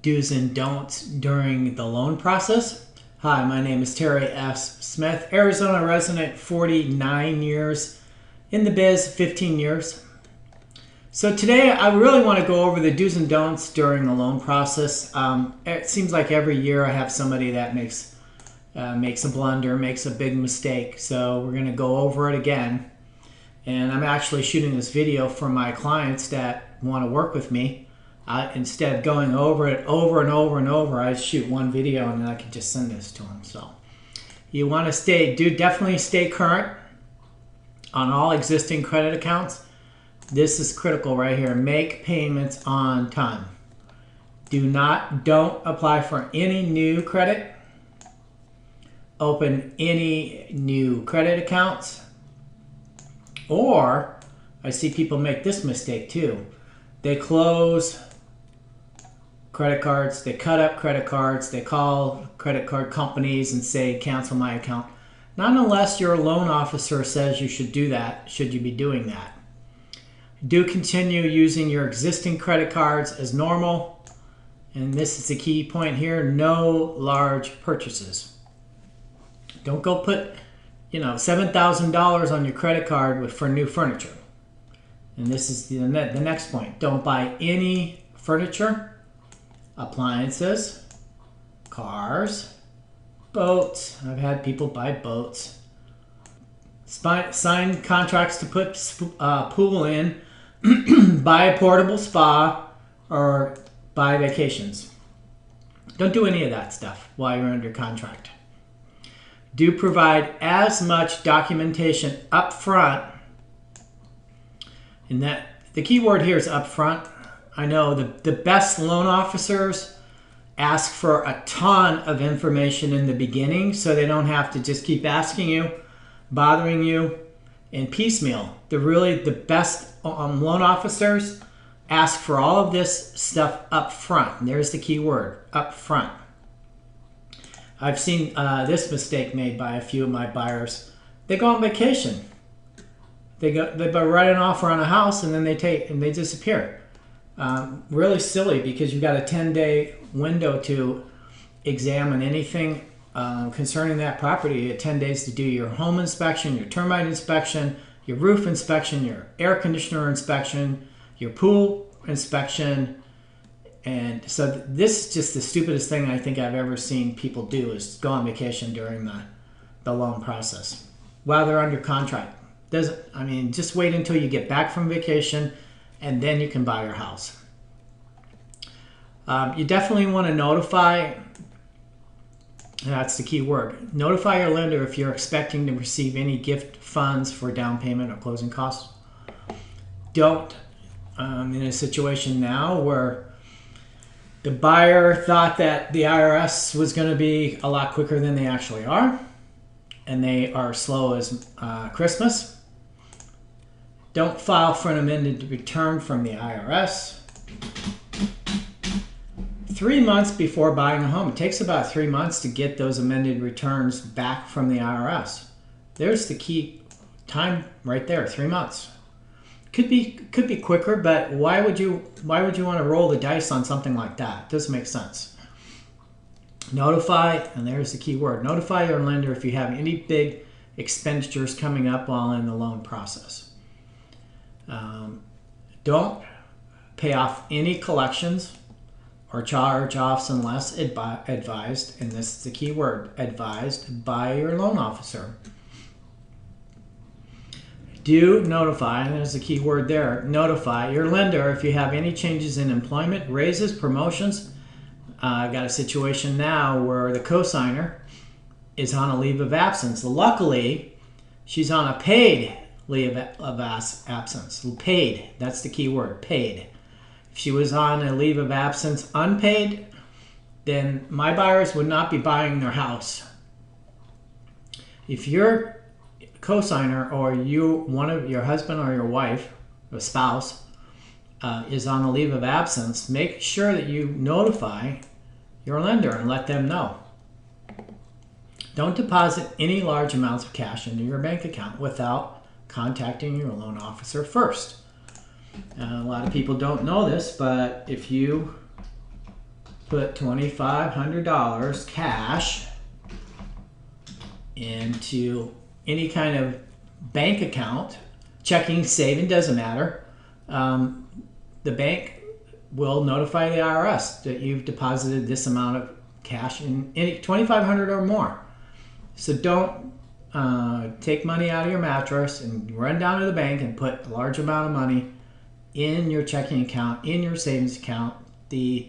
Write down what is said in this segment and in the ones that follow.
do's and don'ts during the loan process. Hi, my name is Terry S. Smith, Arizona resident, 49 years in the biz, 15 years. So today I really want to go over the do's and don'ts during the loan process. It seems like every year I have somebody that makes a blunder, makes a big mistake. So we're going to go over it again. And I'm actually shooting this video for my clients that want to work with me. Instead of going over it over and over and over, I shoot one video and then I can just send this to them. So you want to definitely stay current on all existing credit accounts. This is critical right here. Make payments on time. Don't apply for any new credit. Open any new credit accounts. Or, I see people make this mistake too. They close credit cards, they cut up credit cards, they call credit card companies and say, cancel my account. Not unless your loan officer says you should do that, should you be doing that. Do continue using your existing credit cards as normal. And this is the key point here, no large purchases. Don't go put $7,000 on your credit card for new furniture. And this is the next point. Don't buy any furniture, appliances, cars, boats. I've had people buy boats. Sign contracts to put pool in, buy a portable spa, or buy vacations. Don't do any of that stuff while you're under contract. Do provide as much documentation up front. And that the key word here is up front. I know the best loan officers ask for a ton of information in the beginning so they don't have to just keep asking you, bothering you, and piecemeal. The best loan officers ask for all of this stuff up front. And there's the key word, up front. I've seen this mistake made by a few of my buyers. They go on vacation. They write an offer on a house and then they disappear. Really silly, because you've got a 10-day window to examine anything concerning that property. You have 10 days to do your home inspection, your termite inspection, your roof inspection, your air conditioner inspection, your pool inspection. And so this is just the stupidest thing I think I've ever seen people do, is go on vacation during the loan process while they're under contract. Just wait until you get back from vacation and then you can buy your house. You definitely want to notify, that's the key word, notify your lender if you're expecting to receive any gift funds for down payment or closing costs. Don't, in a situation now where the buyer thought that the IRS was going to be a lot quicker than they actually are, and they are slow as Christmas. Don't file for an amended return from the IRS. 3 months before buying a home. It takes about 3 months to get those amended returns back from the IRS. There's the key time right there, 3 months. Could be quicker, but why would you want to roll the dice on something like that? It doesn't make sense. Notify, and there's the key word, notify your lender if you have any big expenditures coming up while in the loan process. Don't pay off any collections or charge-offs unless advised, and this is the key word, advised by your loan officer. Do notify, and there's the key word there, notify your lender if you have any changes in employment, raises, promotions. I've got a situation now where the cosigner is on a leave of absence. Luckily, she's on a paid leave of absence. Paid, that's the key word, paid. If she was on a leave of absence unpaid, then my buyers would not be buying their house. If you're cosigner, or one of your husband or your wife or spouse is on a leave of absence, make sure that you notify your lender and let them know. Don't deposit any large amounts of cash into your bank account without contacting your loan officer first. A lot of people don't know this, but if you put $2,500 cash into any kind of bank account, checking, saving, doesn't matter. The bank will notify the IRS that you've deposited this amount of cash in any $2,500 or more. So don't take money out of your mattress and run down to the bank and put a large amount of money in your checking account, in your savings account. The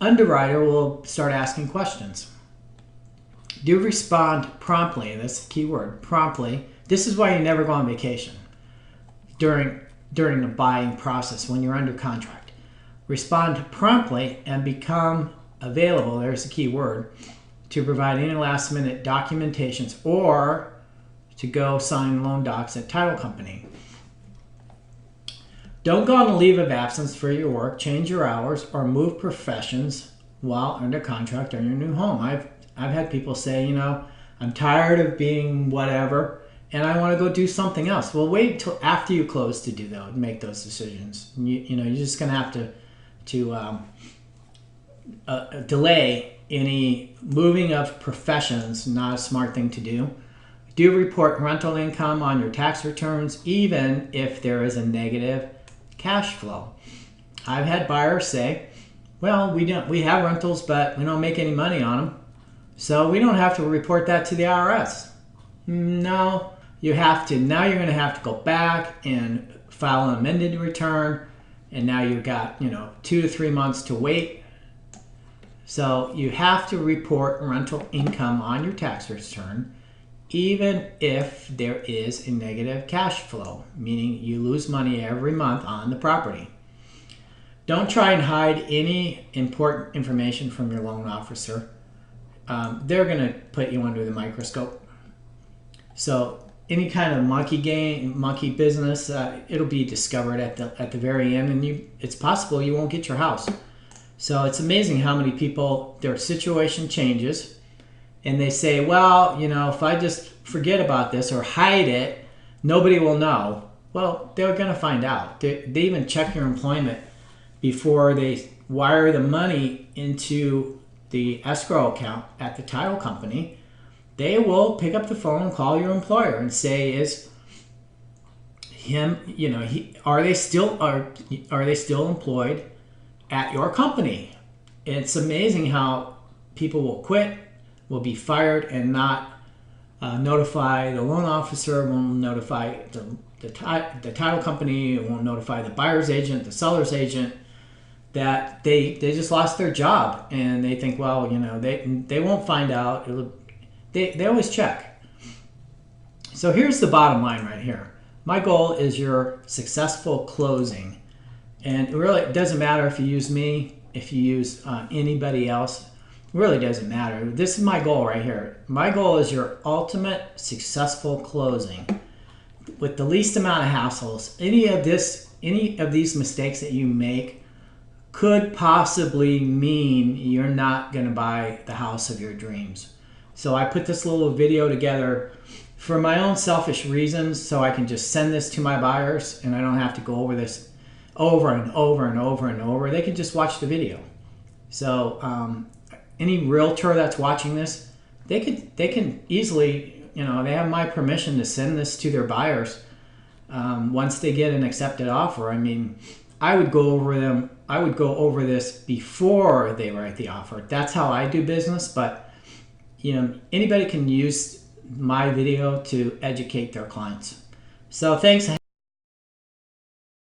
underwriter will start asking questions. Do respond promptly. That's the key word, promptly. This is why you never go on vacation during the buying process when you're under contract. Respond promptly and become available, there's the key word, to provide any last minute documentations or to go sign loan docs at title company. Don't go on a leave of absence for your work, change your hours, or move professions while under contract on your new home. I've had people say, you know, I'm tired of being whatever and I want to go do something else. Well, wait till after you close to do that, make those decisions. You know, you're just going to have to delay any moving of professions. Not a smart thing to do. Do report rental income on your tax returns, even if there is a negative cash flow. I've had buyers say, well, we have rentals, but we don't make any money on them, so we don't have to report that to the IRS. No, you have to. Now you're going to have to go back and file an amended return, and now you've got 2 to 3 months to wait. So you have to report rental income on your tax return, even if there is a negative cash flow, meaning you lose money every month on the property. Don't try and hide any important information from your loan officer. They're going to put you under the microscope. So any kind of monkey business, it'll be discovered at the very end, and it's possible you won't get your house. So it's amazing how many people, their situation changes, and they say, well, if I just forget about this or hide it, nobody will know. Well, they're going to find out. They even check your employment before they wire the money into the escrow account at the title company. They will pick up the phone and call your employer and say, is him, are they still employed at your company? It's amazing how people will quit, will be fired, and not notify the loan officer, won't notify the title company, won't notify the buyer's agent, the seller's agent, that they just lost their job, and they think, well, they won't find out. They always check. So here's the bottom line right here. My goal is your successful closing. And it doesn't matter if you use me, if you use anybody else. It really doesn't matter. This is my goal right here. My goal is your ultimate successful closing with the least amount of hassles. Any of these mistakes that you make could possibly mean you're not going to buy the house of your dreams. So I put this little video together for my own selfish reasons, so I can just send this to my buyers and I don't have to go over this over and over and over and over. They can just watch the video. So any realtor that's watching this, they can easily, they have my permission to send this to their buyers once they get an accepted offer. I mean, I would go over this before they write the offer. That's how I do business, but anybody can use my video to educate their clients. So thanks.